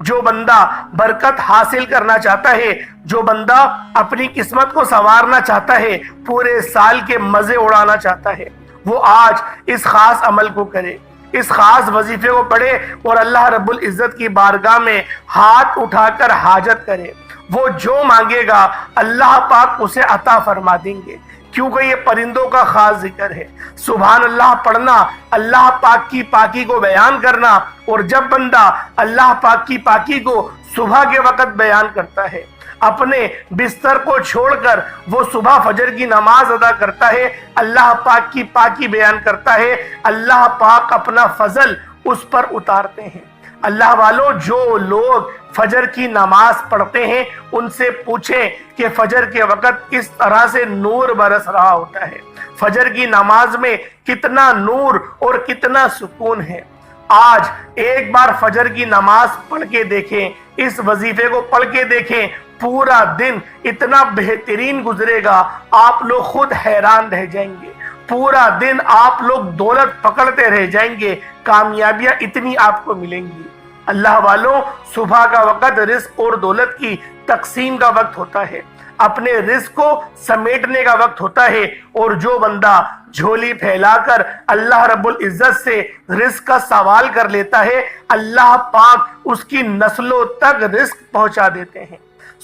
جو بندہ برکت حاصل کرنا چاہتا ہے، جو بندہ اپنی قسمت کو سنوارنا چاہتا ہے، پورے سال کے مزے اڑانا چاہتا ہے، وہ آج اس خاص عمل کو کرے، اس خاص وظیفے کو پڑھے اور اللہ رب العزت کی بارگاہ میں ہاتھ اٹھا کر حاجت کرے۔ وہ جو مانگے گا اللہ پاک اسے عطا فرما دیں گے، کیونکہ یہ پرندوں کا خاص ذکر ہے۔ سبحان اللہ پڑھنا، اللہ پاک کی پاکی کو بیان کرنا، اور جب بندہ اللہ پاک کی پاکی کو صبح کے وقت بیان کرتا ہے، اپنے بستر کو چھوڑ کر وہ صبح فجر کی نماز ادا کرتا ہے، اللہ پاک کی پاکی بیان کرتا ہے، اللہ پاک اپنا فضل اس پر اتارتے ہیں۔ اللہ والوں، جو لوگ فجر کی نماز پڑھتے ہیں ان سے پوچھیں کہ فجر کے وقت کس طرح سے نور برس رہا ہوتا ہے، فجر کی نماز میں کتنا نور اور کتنا سکون ہے۔ آج ایک بار فجر کی نماز پڑھ کے دیکھیں، اس وظیفے کو پڑھ کے دیکھیں، پورا دن اتنا بہترین گزرے گا، آپ لوگ خود حیران رہ جائیں گے۔ پورا دن آپ لوگ دولت پکڑتے رہ جائیں گے، کامیابیاں اتنی آپ کو ملیں گی۔ اللہ والوں، صبح کا وقت رزق اور دولت کی تقسیم کا وقت ہوتا ہے، اپنے رزق کو سمیٹنے کا وقت ہوتا ہے، اور جو بندہ جھولی پھیلا کر اللہ رب العزت سے رزق کا سوال کر لیتا ہے، اللہ پاک اس کی نسلوں تک رزق پہنچا دیتے ہیں۔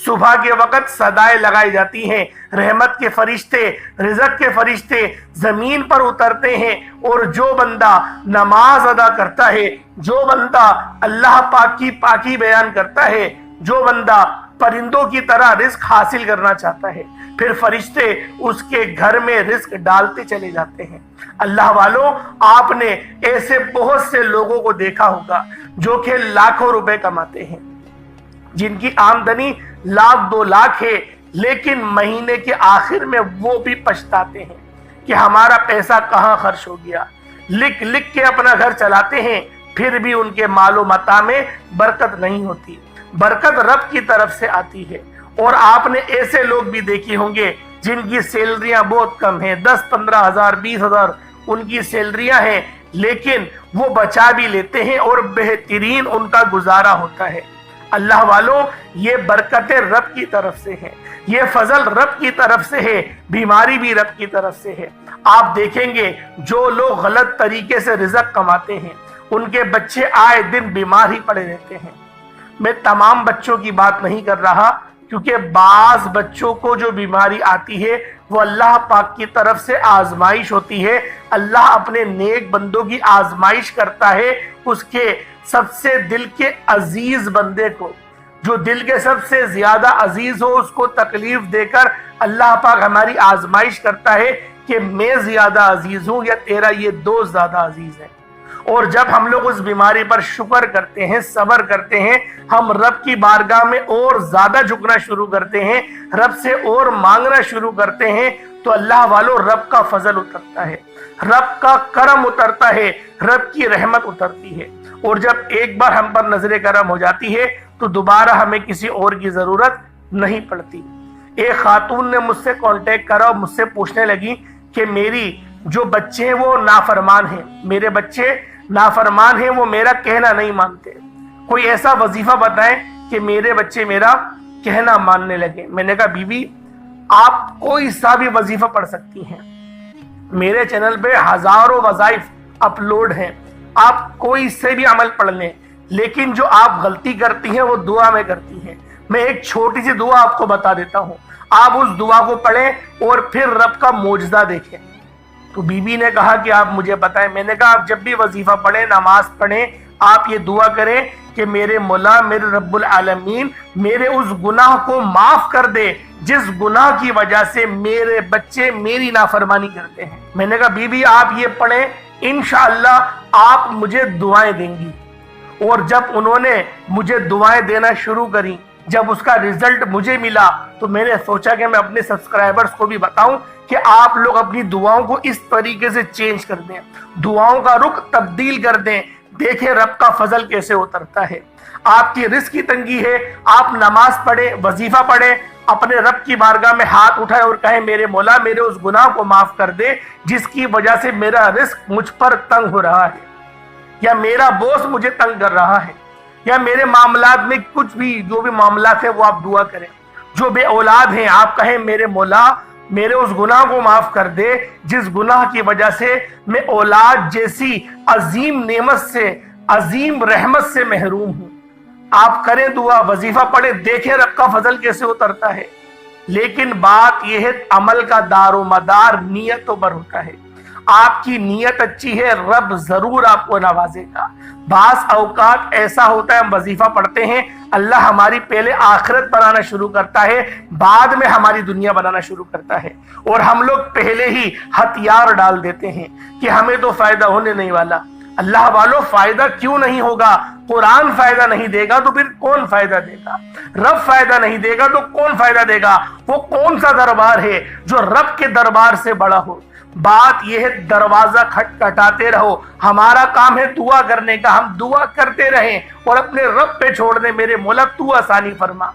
صبح کے وقت صدائیں لگائی جاتی ہیں، رحمت کے فرشتے، رزق کے فرشتے زمین پر اترتے ہیں، اور جو بندہ نماز ادا کرتا ہے، جو بندہ اللہ پاک کی پاکی بیان کرتا ہے، جو بندہ پرندوں کی طرح رزق حاصل کرنا چاہتا ہے، پھر فرشتے اس کے گھر میں رزق ڈالتے چلے جاتے ہیں۔ اللہ والوں، آپ نے ایسے بہت سے لوگوں کو دیکھا ہوگا جو کہ لاکھوں روپے کماتے ہیں، جن کی آمدنی لاکھ 2 لاکھ ہے، لیکن مہینے کے آخر میں وہ بھی پچھتاتے ہیں کہ ہمارا پیسہ کہاں خرچ ہو گیا۔ لکھ لکھ کے اپنا گھر چلاتے ہیں، پھر بھی ان کے مال و متاع میں برکت نہیں ہوتی۔ برکت رب کی طرف سے آتی ہے۔ اور آپ نے ایسے لوگ بھی دیکھے ہوں گے جن کی سیلریاں بہت کم ہیں، 10-15 ہزار 20 ہزار ان کی سیلریاں ہیں، لیکن وہ بچا بھی لیتے ہیں اور بہترین ان کا گزارا ہوتا ہے۔ اللہ والوں، یہ برکتیں رب کی طرف سے ہیں، یہ فضل رب کی طرف سے ہے، بیماری بھی رب کی طرف سے ہے۔ آپ دیکھیں گے جو لوگ غلط طریقے سے رزق کماتے ہیں ان کے بچے آئے دن بیمار ہی پڑے رہتے ہیں۔ میں تمام بچوں کی بات نہیں کر رہا، کیونکہ بعض بچوں کو جو بیماری آتی ہے وہ اللہ پاک کی طرف سے آزمائش ہوتی ہے۔ اللہ اپنے نیک بندوں کی آزمائش کرتا ہے، اس کے سب سے دل کے عزیز بندے کو، جو دل کے سب سے زیادہ عزیز ہو، اس کو تکلیف دے کر اللہ پاک ہماری آزمائش کرتا ہے کہ میں زیادہ عزیز ہوں یا تیرا یہ دوست زیادہ عزیز ہے۔ اور جب ہم لوگ اس بیماری پر شکر کرتے ہیں، صبر کرتے ہیں، ہم رب کی بارگاہ میں اور زیادہ جھکنا شروع کرتے ہیں، رب سے اور مانگنا شروع کرتے ہیں، تو اللہ والوں رب کا فضل اترتا ہے، رب کا کرم اترتا ہے، رب کی رحمت اترتی ہے۔ اور جب ایک بار ہم پر نظر کرم ہو جاتی ہے تو دوبارہ ہمیں کسی اور کی ضرورت نہیں پڑتی۔ ایک خاتون نے مجھ سے کانٹیکٹ کرا اور مجھ سے پوچھنے لگی کہ میری جو بچے ہیں وہ نافرمان ہیں، میرے بچے نافرمان ہیں، وہ میرا کہنا نہیں مانتے، کوئی ایسا وظیفہ بتائیں کہ میرے بچے میرا کہنا ماننے لگے۔ میں نے کہا بیوی، آپ کوئی سا بھی وظیفہ پڑھ سکتی ہیں، میرے چینل پہ ہزاروں وظائف اپلوڈ ہیں، آپ کوئی سے بھی عمل پڑھ لیں، لیکن جو آپ غلطی کرتی ہیں وہ دعا میں کرتی ہیں۔ میں ایک چھوٹی سی دعا آپ کو بتا دیتا ہوں، آپ اس دعا کو پڑھیں اور پھر رب کا معجزہ دیکھیں۔ تو بی بی نے کہا کہ آپ مجھے بتائیں۔ میں نے کہا آپ جب بھی وظیفہ پڑھیں، نماز پڑھیں، آپ یہ دعا کریں کہ میرے مولا، میرے رب العالمین میرے اس گناہ کو معاف کر دے جس گناہ کی وجہ سے میرے بچے میری نافرمانی کرتے ہیں۔ میں نے کہا بی بی آپ یہ پڑھیں، انشاءاللہ آپ مجھے دعائیں دیں گی۔ اور جب انہوں نے مجھے دعائیں دینا شروع کری، جب اس کا رزلٹ مجھے ملا، تو میں نے سوچا کہ میں اپنے سبسکرائبرز کو بھی بتاؤں کہ آپ لوگ اپنی دعاؤں کو اس طریقے سے چینج کر دیں، دعاؤں کا رخ تبدیل کر دیں، دیکھیں رب کا فضل کیسے اترتا ہے۔ آپ کی رزق کی تنگی ہے، آپ نماز پڑھیں، وظیفہ پڑھیں، اپنے رب کی بارگاہ میں ہاتھ اٹھائیں اور کہیں میرے مولا میرے اس گناہ کو معاف کر دے جس کی وجہ سے میرا رزق مجھ پر تنگ ہو رہا ہے، یا میرا بوس مجھے تنگ کر رہا ہے، یا میرے معاملات میں کچھ بھی جو بھی معاملات ہیں وہ آپ دعا کریں. جو بے اولاد ہیں آپ کہیں میرے مولا میرے اس گناہ کو معاف کر دے جس گناہ کی وجہ سے میں اولاد جیسی عظیم نعمت سے عظیم رحمت سے محروم ہوں. آپ کریں دعا, وظیفہ پڑھیں, دیکھیں رب کا فضل کیسے اترتا ہے. لیکن بات یہ ہے عمل کا دار و مدار نیتوں پر ہوتا ہے. آپ کی نیت اچھی ہے رب ضرور آپ کو نوازے گا. بعض اوقات ایسا ہوتا ہے ہم وظیفہ پڑھتے ہیں اللہ ہماری پہلے آخرت بنانا شروع کرتا ہے بعد میں ہماری دنیا بنانا شروع کرتا ہے, اور ہم لوگ پہلے ہی ہتھیار ڈال دیتے ہیں کہ ہمیں تو فائدہ ہونے نہیں والا. اللہ والو فائدہ کیوں نہیں ہوگا؟ قرآن فائدہ نہیں دے گا تو پھر کون فائدہ دے گا؟ رب فائدہ نہیں دے گا تو کون فائدہ دے گا؟ وہ کون سا دربار ہے جو رب کے دربار سے بڑا ہو؟ بات یہ ہے دروازہ کھٹکھٹاتے رہو. ہمارا کام ہے دعا کرنے کا, ہم دعا کرتے رہیں اور اپنے رب پہ چھوڑ دیں میرے مولا تو آسانی فرما,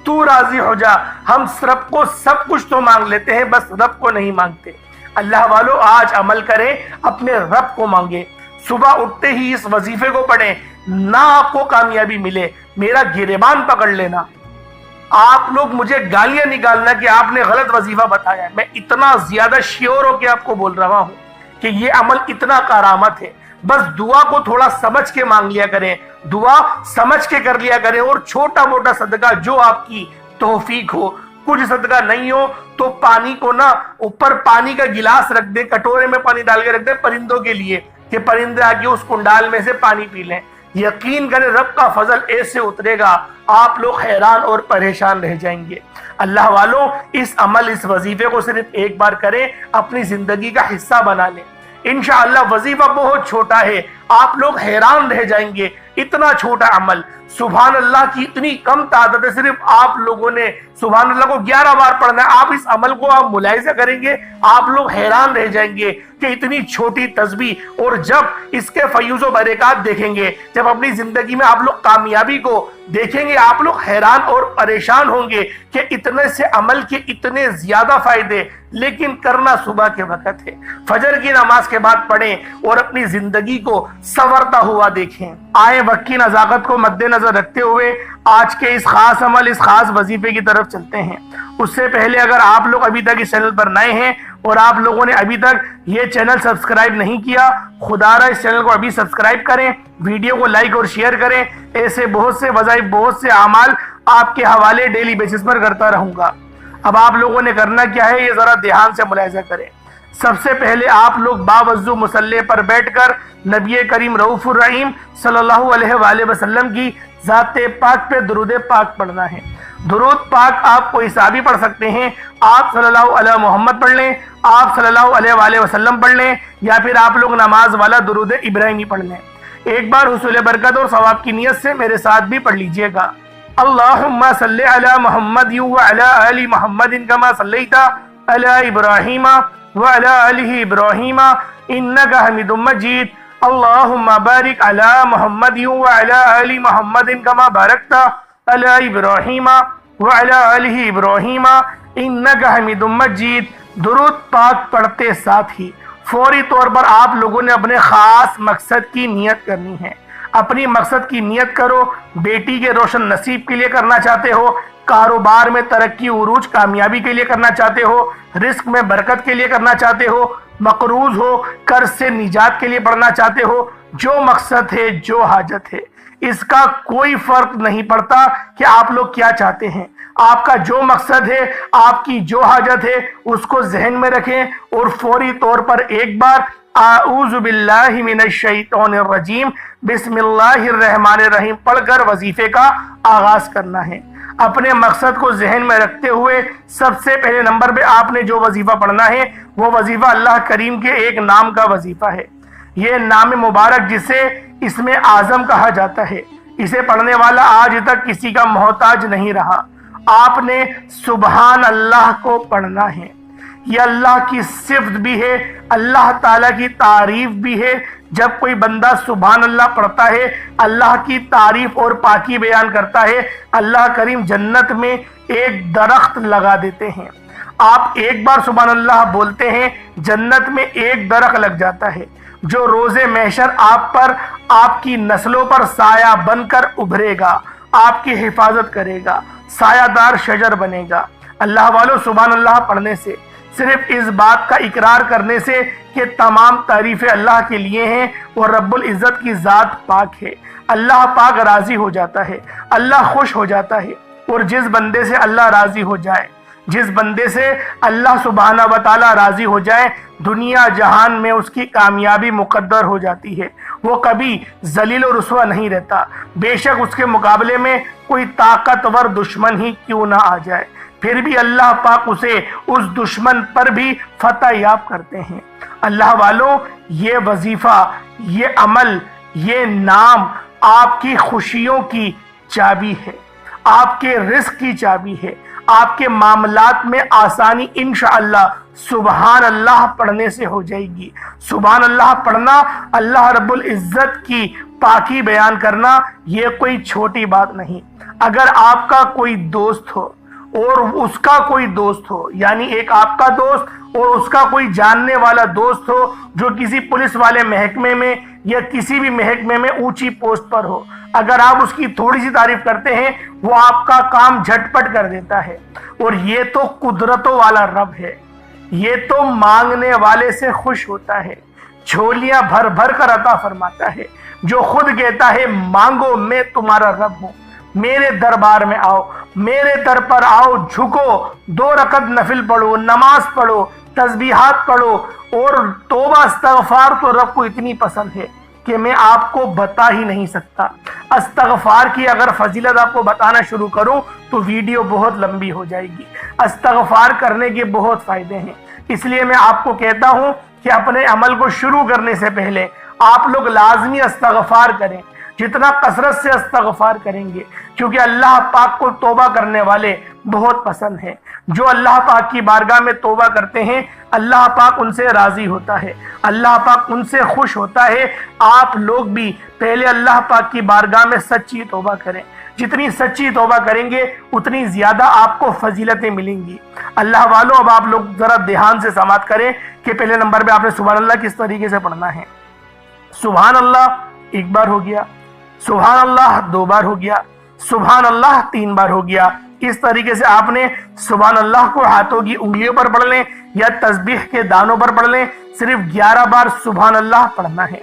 تو راضی ہو جا. ہم رب کو سب کچھ تو مانگ لیتے ہیں بس رب کو نہیں مانگتے. اللہ والو آج عمل کریں, اپنے رب کو مانگے. صبح اٹھتے ہی اس وظیفے کو پڑھیں, نہ آپ کو کامیابی ملے میرا گریبان پکڑ لینا. آپ لوگ مجھے گالیاں نکالنا کہ آپ نے غلط وظیفہ بتایا. میں اتنا زیادہ شیور ہو کے آپ کو بول رہا ہوں کہ یہ عمل اتنا کرامت ہے. بس دعا کو تھوڑا سمجھ کے مانگ لیا کریں, دعا سمجھ کے کر لیا کریں, اور چھوٹا موٹا صدقہ جو آپ کی توفیق ہو. کچھ صدقہ نہیں ہو تو پانی کو نا اوپر پانی کا گلاس رکھ دیں, کٹورے میں پانی ڈال کے رکھ دیں پرندوں کے لیے کہ پرندے آ کے اس کنڈال میں سے پانی پی لیں. یقین کریں رب کا فضل ایسے اترے گا آپ لوگ حیران اور پریشان رہ جائیں گے. اللہ والوں اس عمل اس وظیفے کو صرف ایک بار کریں, اپنی زندگی کا حصہ بنا لیں. انشاءاللہ وظیفہ بہت چھوٹا ہے, آپ لوگ حیران رہ جائیں گے. اتنا چھوٹا عمل, سبحان اللہ کی اتنی کم تعداد ہے, صرف آپ لوگوں نے سبحان اللہ کو 11 بار پڑھنا ہے. آپ اس عمل کو آپ ملاحظہ کریں گے آپ لوگ حیران رہ جائیں گے کہ اتنی چھوٹی تسبیح, اور جب اس کے فیوز و برکات دیکھیں گے, جب اپنی زندگی میں آپ لوگ کامیابی کو دیکھیں گے آپ لوگ حیران اور پریشان ہوں گے کہ اتنے سے عمل کے اتنے زیادہ فائدے. لیکن کرنا صبح کے وقت ہے, فجر کی نماز کے بعد پڑھیں اور اپنی زندگی کو سنورتا ہوا دیکھیں. آئے وقت کی نزاکت کو مد نظر رکھتے ہوئے آج کے اس خاص عمل اس خاص وظیفے کی طرف چلتے ہیں. اس سے پہلے اگر آپ لوگ ابھی تک اس چینل پر نئے ہیں اور آپ لوگوں نے ابھی تک یہ چینل سبسکرائب نہیں کیا, خدا را اس چینل کو ابھی سبسکرائب کریں, ویڈیو کو لائک اور شیئر کریں. ایسے بہت سے وظائف بہت سے اعمال آپ کے حوالے ڈیلی بیسس پر کرتا رہوں گا. اب آپ لوگوں نے کرنا کیا ہے یہ ذرا دھیان سے ملاحظہ کریں. سب سے پہلے آپ لوگ باوضو مصلی پر بیٹھ کر نبی کریم رؤوف الرحیم صلی اللہ علیہ وآلہ وسلم کی ذات پاک پہ درود پاک پڑھنا ہے. درود پاک آپ کو حسابی پڑھ سکتے ہیں, آپ صلی اللہ علیہ محمد پڑھ لیں, آپ صلی اللہ علیہ وآلہ وسلم پڑھ لیں, یا پھر آپ لوگ نماز والا درود ابراہیمی پڑھ لیں. ایک بار حصول برکت اور ثواب کی نیت سے میرے ساتھ بھی پڑھ لیجئے گا. اللہم صلی علی محمد وعلی آل محمد کما صلیت علی ابراہیم وعلی آل ابراہیم انک حمید مجید. اللہم بارک علی محمد وعلی آل محمد کما بارکت علی ابراہیم وعلی آل ابراہیم انک حمید مجید. درود پاک پڑھتے ساتھ ہی فوری طور پر آپ لوگوں نے اپنے خاص مقصد کی نیت کرنی ہے. اپنی مقصد کی نیت کرو. بیٹی کے روشن نصیب کے لیے کرنا چاہتے ہو, کاروبار میں ترقی عروج کامیابی کے لیے کرنا چاہتے ہو, رزق میں برکت کے لیے کرنا چاہتے ہو, مقروض ہو قرض سے نجات کے لیے پڑھنا چاہتے ہو, جو مقصد ہے جو حاجت ہے اس کا کوئی فرق نہیں پڑتا کہ آپ لوگ کیا چاہتے ہیں. آپ کا جو مقصد ہے آپ کی جو حاجت ہے اس کو ذہن میں رکھیں اور فوری طور پر ایک بار اعوذ باللہ من الشیطان الرجیم بسم اللہ الرحمن الرحیم پڑھ کر وظیفے کا آغاز کرنا ہے. اپنے مقصد کو ذہن میں رکھتے ہوئے سب سے پہلے نمبر پہ آپ نے جو وظیفہ پڑھنا ہے وہ وظیفہ اللہ کریم کے ایک نام کا وظیفہ ہے. یہ نام مبارک جسے اسم اعظم کہا جاتا ہے, اسے پڑھنے والا آج تک کسی کا محتاج نہیں رہا. آپ نے سبحان اللہ کو پڑھنا ہے. یہ اللہ کی صفت بھی ہے, اللہ تعالیٰ کی تعریف بھی ہے. جب کوئی بندہ سبحان اللہ پڑھتا ہے اللہ کی تعریف اور پاکی بیان کرتا ہے, اللہ کریم جنت میں ایک درخت لگا دیتے ہیں. آپ ایک بار سبحان اللہ بولتے ہیں جنت میں ایک درخت لگ جاتا ہے جو روز محشر آپ پر آپ کی نسلوں پر سایہ بن کر ابھرے گا، آپ کی حفاظت کرے گا، سایہ دار شجر بنے گا۔ اللہ والوں، سبحان اللہ پڑھنے سے، صرف اس بات کا اقرار کرنے سے کہ تمام تعریفیں اللہ کے لیے ہیں اور رب العزت کی ذات پاک ہے، اللہ پاک راضی ہو جاتا ہے، اللہ خوش ہو جاتا ہے۔ اور جس بندے سے اللہ راضی ہو جائے، جس بندے سے اللہ سبحانہ و تعالی راضی ہو جائے، دنیا جہان میں اس کی کامیابی مقدر ہو جاتی ہے، وہ کبھی ذلیل و رسوا نہیں رہتا، بے شک اس کے مقابلے میں کوئی طاقتور دشمن ہی کیوں نہ آ جائے، پھر بھی اللہ پاک اسے اس دشمن پر بھی فتح یاب کرتے ہیں۔ اللہ والوں، یہ وظیفہ، یہ عمل، یہ نام آپ کی خوشیوں کی چابی ہے، آپ کے رزق کی چابی ہے، آپ کے معاملات میں آسانی انشاءاللہ سبحان اللہ پڑھنے سے ہو جائے گی۔ سبحان اللہ پڑھنا، اللہ رب العزت کی پاکی بیان کرنا، یہ کوئی چھوٹی بات نہیں۔ اگر آپ کا کوئی دوست ہو اور اس کا کوئی دوست ہو، یعنی ایک آپ کا دوست اور اس کا کوئی جاننے والا دوست ہو جو کسی پولیس والے محکمے میں یا کسی بھی محکمے میں اونچی پوسٹ پر ہو، اگر آپ اس کی تھوڑی سی تعریف کرتے ہیں، وہ آپ کا کام جھٹپٹ کر دیتا ہے۔ اور یہ تو قدرتوں والا رب ہے، یہ تو مانگنے والے سے خوش ہوتا ہے، جھولیاں بھر بھر کر عطا فرماتا ہے، جو خود کہتا ہے مانگو میں تمہارا رب ہوں، میرے دربار میں آؤ، میرے در پر آؤ، جھکو، 2 رکعت نفل پڑھو، نماز پڑھو، تسبیحات پڑھو، اور توبہ استغفار تو رب کو اتنی پسند ہے کہ میں آپ کو بتا ہی نہیں سکتا۔ استغفار کی اگر فضیلت آپ کو بتانا شروع کروں تو ویڈیو بہت لمبی ہو جائے گی۔ استغفار کرنے کے بہت فائدے ہیں، اس لیے میں آپ کو کہتا ہوں کہ اپنے عمل کو شروع کرنے سے پہلے آپ لوگ لازمی استغفار کریں، جتنا کثرت سے استغفار کریں گے، کیونکہ اللہ پاک کو توبہ کرنے والے بہت پسند ہیں۔ جو اللہ پاک کی بارگاہ میں توبہ کرتے ہیں، اللہ پاک ان سے راضی ہوتا ہے، اللہ پاک ان سے خوش ہوتا ہے۔ آپ لوگ بھی پہلے اللہ پاک کی بارگاہ میں سچی توبہ کریں، جتنی سچی توبہ کریں گے اتنی زیادہ آپ کو فضیلتیں ملیں گی۔ اللہ والوں، اب آپ لوگ ذرا دھیان سے سماعت کریں کہ پہلے نمبر پہ آپ نے سبحان اللہ کس طریقے سے پڑھنا ہے۔ سبحان اللہ 1 بار ہو گیا، سبحان اللہ 2 بار ہو گیا، سبحان اللہ 3 بار ہو گیا۔ اس طریقے سے آپ نے سبحان اللہ کو ہاتھوں کی انگلیوں پر پڑھ لیں یا تسبیح کے دانوں پر پڑھ لیں، صرف 11 بار سبحان اللہ پڑھنا ہے۔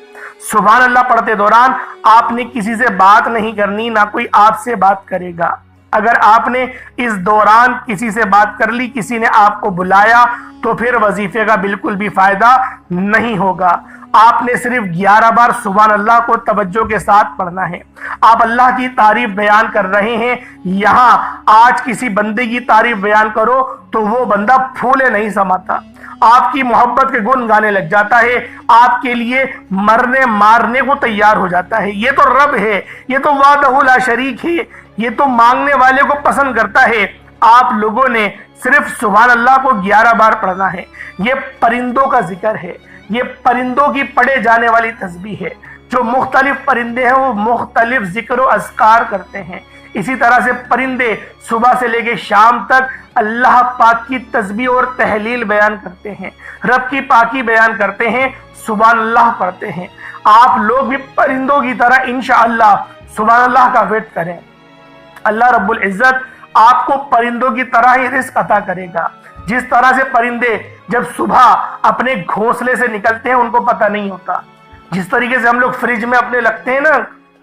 سبحان اللہ پڑھتے دوران آپ نے کسی سے بات نہیں کرنی، نہ کوئی آپ سے بات کرے گا۔ اگر آپ نے اس دوران کسی سے بات کر لی، کسی نے آپ کو بلایا، تو پھر وظیفے کا بالکل بھی فائدہ نہیں ہوگا۔ آپ نے صرف 11 بار سبحان اللہ کو توجہ کے ساتھ پڑھنا ہے۔ آپ اللہ کی تعریف بیان کر رہے ہیں، یہاں آج کسی بندے کی تعریف بیان کرو تو وہ بندہ پھولے نہیں سماتا، آپ کی محبت کے گن گانے لگ جاتا ہے، آپ کے لیے مرنے مارنے کو تیار ہو جاتا ہے۔ یہ تو رب ہے، یہ تو وحدہ لا شریک ہے، یہ تو مانگنے والے کو پسند کرتا ہے۔ آپ لوگوں نے صرف سبحان اللہ کو 11 بار پڑھنا ہے۔ یہ پرندوں کا ذکر ہے، یہ پرندوں کی پڑھے جانے والی تسبیح ہے۔ جو مختلف پرندے ہیں وہ مختلف ذکر و اذکار کرتے ہیں، اسی طرح سے پرندے صبح سے لے کے شام تک اللہ پاک کی تسبیح اور تحلیل بیان کرتے ہیں، رب کی پاکی بیان کرتے ہیں، سبحان اللہ پڑھتے ہیں۔ آپ لوگ بھی پرندوں کی طرح انشاءاللہ سبحان اللہ کا ویٹ کریں، اللہ رب العزت آپ کو پرندوں کی طرح ہی رزق عطا کرے گا۔ جس طرح سے پرندے جب صبح اپنے گھونسلے سے نکلتے ہیں ان کو پتہ نہیں ہوتا، جس طریقے سے ہم لوگ فریج میں اپنے لگتے ہیں نا،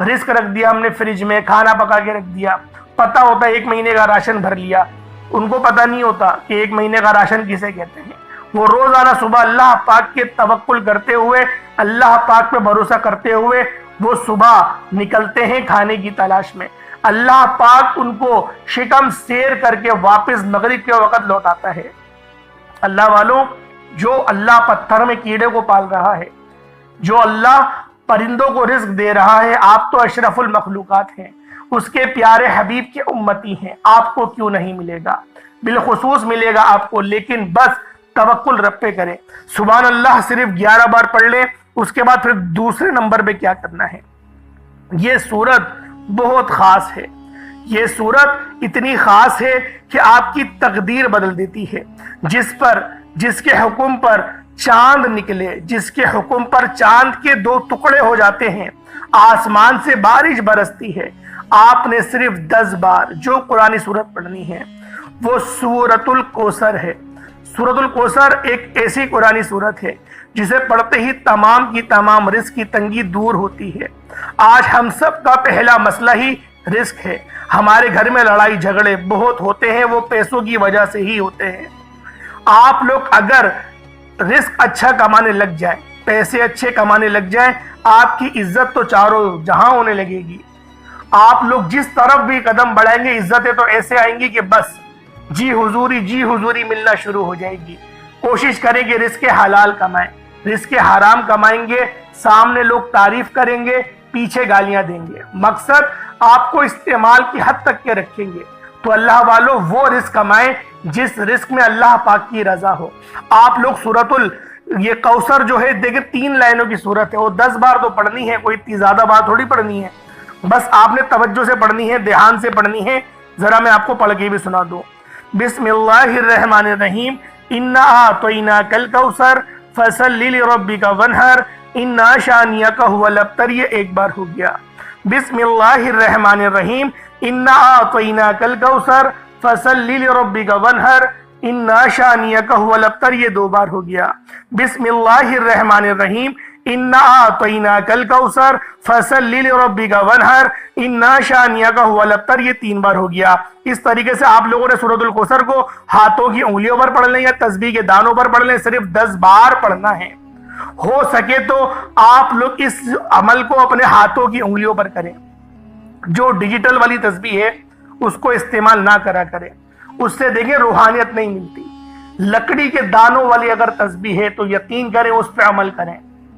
رزق رکھ دیا ہم نے فریج میں، کھانا پکا کے رکھ دیا، پتہ ہوتا ہے 1 مہینے کا راشن بھر لیا، ان کو پتہ نہیں ہوتا کہ 1 مہینے کا راشن کسے کہتے ہیں۔ وہ روزانہ صبح اللہ پاک کے توکل کرتے ہوئے، اللہ پاک پہ بھروسہ کرتے ہوئے وہ صبح نکلتے ہیں کھانے کی تلاش میں۔ اللہ پاک ان کو شکم سیر کر کے واپس مغرب کے وقت لوٹاتا ہے۔ اللہ والوں، جو اللہ پتھر میں کیڑے کو پال رہا ہے، جو اللہ پرندوں کو رزق دے رہا ہے، آپ تو اشرف المخلوقات ہیں، اس کے پیارے حبیب کے امتی ہیں، آپ کو کیوں نہیں ملے گا؟ بالخصوص ملے گا آپ کو، لیکن بس توکل رب پہ کریں۔ سبحان اللہ صرف 11 بار پڑھ لیں۔ اس کے بعد پھر دوسرے نمبر پہ کیا کرنا ہے؟ یہ سورت بہت خاص ہے، یہ سورت اتنی خاص ہے کہ آپ کی تقدیر بدل دیتی ہے۔ جس کے حکم پر چاند نکلے جس کے حکم پر چاند کے 2 ٹکڑے ہو جاتے ہیں، آسمان سے بارش برستی ہے، آپ نے صرف 10 بار جو قرآنی سورت پڑھنی ہے وہ سورۃ الکوثر ہے۔ سورۃ الکوثر ایک ایسی قرآنی سورت ہے جسے پڑھتے ہی تمام کی تمام رزق کی تنگی دور ہوتی ہے۔ آج ہم سب کا پہلا مسئلہ ہی رزق ہے۔ ہمارے گھر میں لڑائی جھگڑے بہت ہوتے ہیں، وہ پیسوں کی وجہ سے ہی ہوتے ہیں۔ آپ لوگ اگر رزق اچھا کمانے لگ جائیں، پیسے اچھے کمانے لگ جائیں، آپ کی عزت تو چاروں جہاں ہونے لگے گی۔ آپ لوگ جس طرف بھی قدم بڑھائیں گے عزتیں تو ایسے آئیں گی کہ بس جی حضوری ملنا شروع ہو جائے گی۔ کوشش کریں کہ رزق حلال کمائیں، رزق حرام کمائیں گے سامنے لوگ تعریف کریں گے، پیچھے گالیاں دیں گے۔ مقصد آپ کو استعمال کی حد تک کے رکھیں گے۔ تو اللہ والو وہ رزق کمائیں جس رزق میں اللہ پاک کی رضا ہو۔ آپ لوگ یہ کوثر جو ہے دیکھیں 3 لائنوں کی سورت ہے، وہ 10 بار تو پڑھنی ہے، کوئی اتنی زیادہ بار تھوڑی پڑھنی ہے، بس آپ نے توجہ سے پڑھنی ہے، دھیان سے پڑھنی ہے۔ ذرا میں آپ کو پڑھ کے بھی سنا دوں۔ بسم اللہ الرحمن الرحیم، انا اعطیناک الکوثر فصل لربک وانحر انا شانئک هو الابتر۔ یہ ایک بار ہو گیا۔ بسم اللہ الرحمن الرحیم، انا اعطیناک الکوثر فصل لربک وانحر انا شانئک هو الابتر۔ یہ 2 بار ہو گیا۔ بسم اللہ الرحمن الرحیم، انا اعطیناک الکوثر فصل لربک وانحر انا شانئک هو الابتر۔ یہ 3 بار ہو گیا۔ اس طریقے سے آپ لوگوں نے سورۃ الکوثر کو ہاتھوں کی انگلیوں پر پڑھ لیں یا تسبیح کے دانوں پر پڑھ لیں، صرف 10 بار پڑھنا ہے۔ ہو سکے تو آپ لوگ اس عمل کو اپنے ہاتھوں کی انگلیوں پر کریں۔ جو ڈیجیٹل والی تسبیح ہے اس کو استعمال نہ کرا کریں، اس سے دیکھیں روحانیت نہیں ملتی۔ لکڑی کے دانوں والی اگر تسبیح ہے تو یقین کریں اس پہ عمل کریں،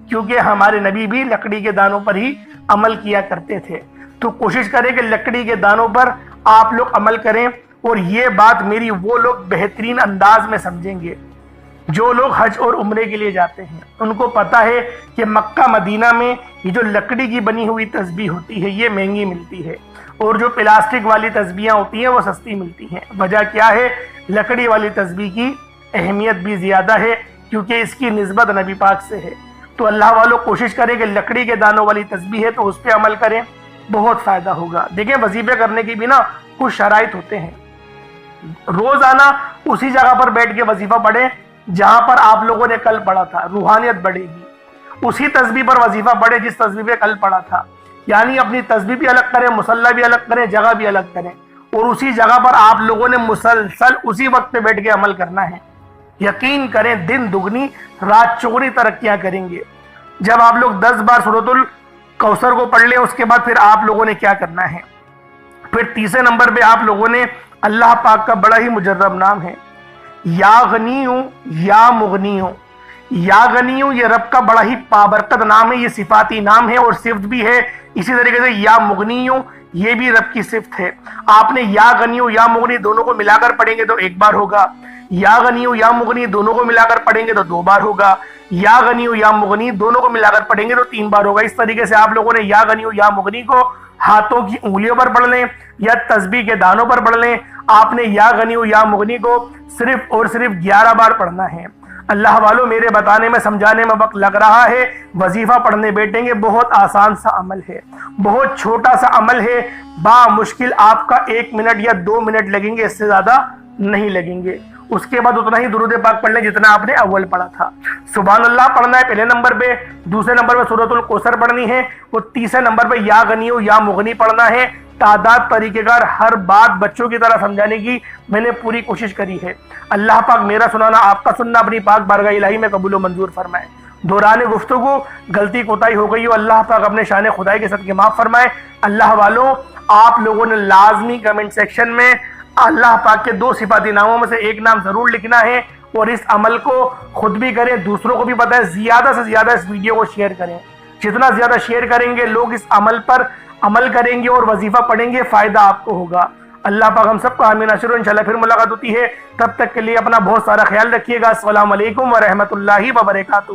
کیونکہ ہمارے نبی بھی لکڑی کے دانوں پر ہی عمل کیا کرتے تھے۔ تو کوشش کریں کہ لکڑی کے دانوں پر آپ لوگ عمل کریں۔ اور یہ بات میری وہ لوگ بہترین انداز میں سمجھیں گے جو لوگ حج اور عمرے کے لیے جاتے ہیں۔ ان کو پتہ ہے کہ مکہ مدینہ میں یہ جو لکڑی کی بنی ہوئی تسبیح ہوتی ہے یہ مہنگی ملتی ہے، اور جو پلاسٹک والی تسبیحاں ہوتی ہیں وہ سستی ملتی ہیں۔ وجہ کیا ہے؟ لکڑی والی تسبیح کی اہمیت بھی زیادہ ہے کیونکہ اس کی نسبت نبی پاک سے ہے۔ تو اللہ والوں کوشش کریں کہ لکڑی کے دانوں والی تسبیح ہے تو اس پہ عمل کریں، بہت فائدہ ہوگا۔ دیکھیں وظیفے کرنے کی بھی نا کچھ شرائط ہوتے ہیں۔ روزانہ اسی جگہ پر بیٹھ کے وظیفہ پڑھیں جہاں پر آپ لوگوں نے کل پڑھا تھا، روحانیت بڑھے گی۔ اسی تسبیح پر وظیفہ پڑھیں جس تسبیح پہ کل پڑھا تھا، یعنی اپنی تسبیح بھی الگ کریں، مصلی بھی الگ کریں، جگہ بھی الگ کریں، اور اسی جگہ پر آپ لوگوں نے مسلسل اسی وقت پہ بیٹھ کے عمل کرنا ہے۔ یقین کریں دن دگنی رات چوگنی ترقیاں کریں گے۔ جب آپ لوگ 10 بار سورۃ الکوثر کو پڑھ لیں اس کے بعد پھر آپ لوگوں نے کیا کرنا ہے؟ پھر تیسرے نمبر پہ آپ لوگوں نے اللہ پاک کا بڑا ہی مجرب نام ہے یا غنیو یا مغنیو۔ یا غنیو یہ رب کا بڑا ہی بابرکت نام ہے، یہ صفاتی نام ہے اور صفت بھی ہے۔ اسی طریقے سے یا مغنیو یہ بھی رب کی صفت ہے۔ آپ نے یا غنیو یا مغنی دونوں کو ملا کر پڑھیں گے تو 1 بار ہوگا، یا غنیو یا مغنی دونوں کو ملا کر پڑھیں گے تو 2 بار ہوگا، یا غنیو یا مغنی دونوں کو ملا کر پڑھیں گے تو 3 بار ہوگا۔ اس طریقے سے آپ لوگوں نے یا غنیو یا مغنی کو ہاتھوں کی انگلیوں پر پڑھ لیں یا تسبیح کے دانوں پر پڑھ لیں۔ آپ نے یا غنیو یا مغنی کو صرف اور صرف 11 بار پڑھنا ہے۔ اللہ والوں میرے بتانے میں سمجھانے میں وقت لگ رہا ہے، وظیفہ پڑھنے بیٹھیں گے، بہت آسان سا عمل ہے، بہت چھوٹا سا عمل ہے، بامشکل آپ کا 1 منٹ یا 2 منٹ لگیں گے، اس سے زیادہ نہیں لگیں گے۔ اس کے بعد اتنا ہی درود پاک پڑھ لیں جتنا آپ نے اول پڑھا تھا۔ سبحان اللہ پڑھنا ہے پہلے نمبر پہ، دوسرے نمبر پہ سورۃ الکوثر پڑھنی ہے، اور تیسرے نمبر پہ یا غنیو یا مغنی پڑھنا ہے۔ تعداد طریقہ کار ہر بات بچوں کی طرح سمجھانے کی میں نے پوری کوشش کری ہے۔ اللہ پاک میرا سنانا آپ کا سننا اپنی پاک بارگاہ الہی میں قبول و منظور فرمائے۔ دوران گفتگو غلطی کوتاہی ہو گئی ہو اللہ پاک اپنے شان خدائی کے صدقے معاف فرمائے۔ اللہ والوں آپ لوگوں نے لازمی کمنٹ سیکشن میں اللہ پاک کے 2 صفاتی ناموں میں سے ایک نام ضرور لکھنا ہے، اور اس عمل کو خود بھی کریں، دوسروں کو بھی بتائیں، زیادہ سے زیادہ اس ویڈیو کو شیئر کریں۔ جتنا زیادہ شیئر کریں گے لوگ اس عمل پر عمل کریں گے اور وظیفہ پڑھیں گے، فائدہ آپ کو ہوگا۔ اللہ پاک ہم سب کو آمین ناصر، انشاءاللہ پھر ملاقات ہوتی ہے، تب تک کے لیے اپنا بہت سارا خیال رکھیے گا۔ السلام علیکم ورحمۃ اللہ وبرکاتہ۔